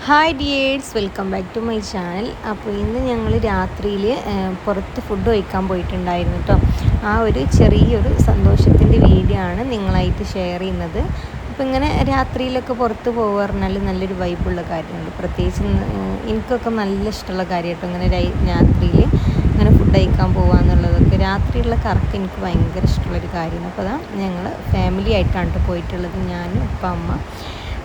Hi dears, welcome back to my channel. അപ്പോൾ ഇന്ന് ഞങ്ങൾ രാത്രിയിൽ പുറത്ത് ഫുഡ് കഴിക്കാൻ പോയിട്ടുണ്ടായിരുന്നു കേട്ടോ. ആ ഒരു ചെറിയൊരു സന്തോഷത്തിൻ്റെ വീഡിയോ ആണ് നിങ്ങളായിട്ട് ഷെയർ ചെയ്യുന്നത്. അപ്പോൾ ഇങ്ങനെ രാത്രിയിലൊക്കെ പുറത്ത് പോകുക പറഞ്ഞാൽ നല്ലൊരു വൈബുള്ള കാര്യമാണ്. പ്രത്യേകിച്ച് എനിക്കൊക്കെ നല്ല ഇഷ്ടമുള്ള കാര്യം കേട്ടോ. ഇങ്ങനെ രാത്രിയിൽ ഇങ്ങനെ ഫുഡ് കഴിക്കാൻ പോകുക എന്നുള്ളതൊക്കെ, രാത്രിയുള്ള കറക്റ്റ് എനിക്ക് ഭയങ്കര ഇഷ്ടമുള്ളൊരു കാര്യമാണ്. അപ്പോൾ അതാ ഞങ്ങൾ ഫാമിലി ആയിട്ടാണ് കേട്ടോ പോയിട്ടുള്ളത്. ഞാനും ഉപ്പ, അമ്മ,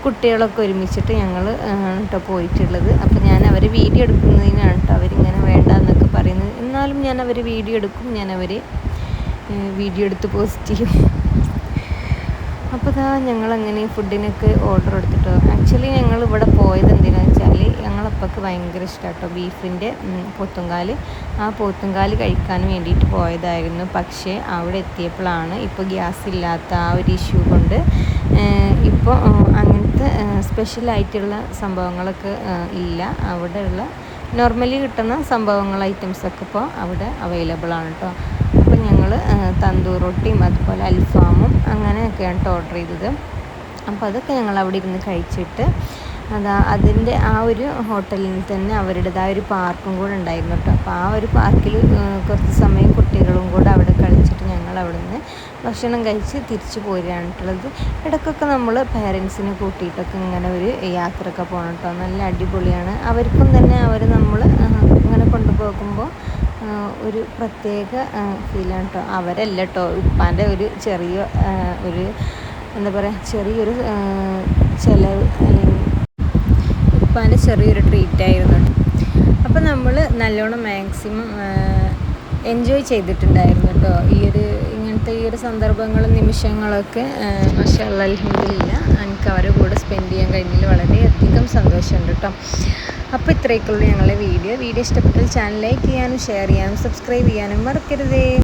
കുട്ടികളൊക്കെ ഒരുമിച്ചിട്ട് ഞങ്ങൾ കേട്ടോ പോയിട്ടുള്ളത്. അപ്പോൾ ഞാൻ അവരെ വീഡിയോ എടുക്കുന്നതിനാണ് കേട്ടോ അവരിങ്ങനെ വേണ്ട എന്നൊക്കെ പറയുന്നത്. എന്നാലും ഞാൻ അവർ വീഡിയോ എടുക്കും, ഞാൻ അവരെ വീഡിയോ എടുത്ത് പോസ്റ്റ് ചെയ്യും. അപ്പോൾ ഇതാ ഞങ്ങളങ്ങനെ ഫുഡിനൊക്കെ ഓർഡർ എടുത്തിട്ടോ. ആക്ച്വലി ഞങ്ങൾ ഇവിടെ പോയത് എന്തിനാണെന്ന് വെച്ചാൽ ഞങ്ങളപ്പക്ക് ഭയങ്കര ഇഷ്ടമാണ് കേട്ടോ ബീഫിൻ്റെ പോത്തുംകാല്. ആ പോത്തുംകാല് കഴിക്കാൻ വേണ്ടിയിട്ട് പോയതായിരുന്നു. പക്ഷേ അവിടെ എത്തിയപ്പോഴാണ് ഇപ്പോൾ ഗ്യാസ് ഇല്ലാത്ത ആ ഒരു ഇഷ്യൂ കൊണ്ട് ഇപ്പോൾ അങ്ങനത്തെ സ്പെഷ്യലായിട്ടുള്ള സംഭവങ്ങളൊക്കെ ഇല്ല. അവിടെയുള്ള നോർമലി കിട്ടുന്ന സംഭവങ്ങൾ ഐറ്റംസൊക്കെ ഇപ്പോൾ അവിടെ അവൈലബിൾ ആണ് കേട്ടോ. അപ്പോൾ ഞങ്ങൾ തന്തൂർ റൊട്ടിയും അതുപോലെ അൽഫാമും അങ്ങനെയൊക്കെയാണ് കേട്ടോ ഓർഡർ ചെയ്തത്. അപ്പോൾ അതൊക്കെ ഞങ്ങൾ അവിടെ ഇരുന്ന് കഴിച്ചിട്ട് അതിൻ്റെ ആ ഒരു ഹോട്ടലിൽ തന്നെ അവരുടേതായ ഒരു പാർക്കും കൂടെ ഉണ്ടായിരുന്നു കേട്ടോ. അപ്പോൾ ആ ഒരു പാർക്കിൽ കുറച്ച് സമയം കുട്ടികളും കൂടെ അവിടെ കളിച്ചിട്ട് ഞങ്ങൾ അവിടെ നിന്ന് ഭക്ഷണം കഴിച്ച് തിരിച്ചു പോരുകയാണുള്ളത്. ഇടയ്ക്കൊക്കെ നമ്മൾ പേരൻസിനെ കൂട്ടിയിട്ടൊക്കെ ഇങ്ങനെ ഒരു യാത്രയൊക്കെ പോകണം കേട്ടോ. നല്ല അടിപൊളിയാണ്. അവർക്കും തന്നെ നമ്മൾ ഇങ്ങനെ കൊണ്ടുപോകുമ്പോൾ ഒരു പ്രത്യേക ഫീലാണ് കേട്ടോ. അവരല്ല കേട്ടോ, ഉപ്പാൻ്റെ ഒരു ചെറിയ ഒരു എന്താ പറയുക, ചെറിയൊരു ചിലവ് അല്ലെങ്കിൽ ഉപ്പാൻ്റെ ചെറിയൊരു ട്രീറ്റായിരുന്നു. അപ്പോൾ നമ്മൾ നല്ലോണം മാക്സിമം എൻജോയ് ചെയ്തിട്ടുണ്ടായിരുന്നു കേട്ടോ ഇങ്ങനത്തെ ഈ ഒരു സന്ദർഭങ്ങളും നിമിഷങ്ങളൊക്കെ. മാഷാ അല്ലാഹ്, അൽഹംദുലില്ലാ, എനിക്ക് അവരുടെ കൂടെ സ്പെൻഡ് ചെയ്യാൻ കഴിഞ്ഞതിൽ വളരെയധികം സന്തോഷമുണ്ട് കേട്ടോ. അപ്പോൾ ഇത്രയൊക്കെയുള്ളൂ ഞങ്ങളുടെ വീഡിയോ ഇഷ്ടപ്പെട്ടാൽ ചാനൽ ലൈക്ക് ചെയ്യാനും ഷെയർ ചെയ്യാനും സബ്സ്ക്രൈബ് ചെയ്യാനും മറക്കരുതേ.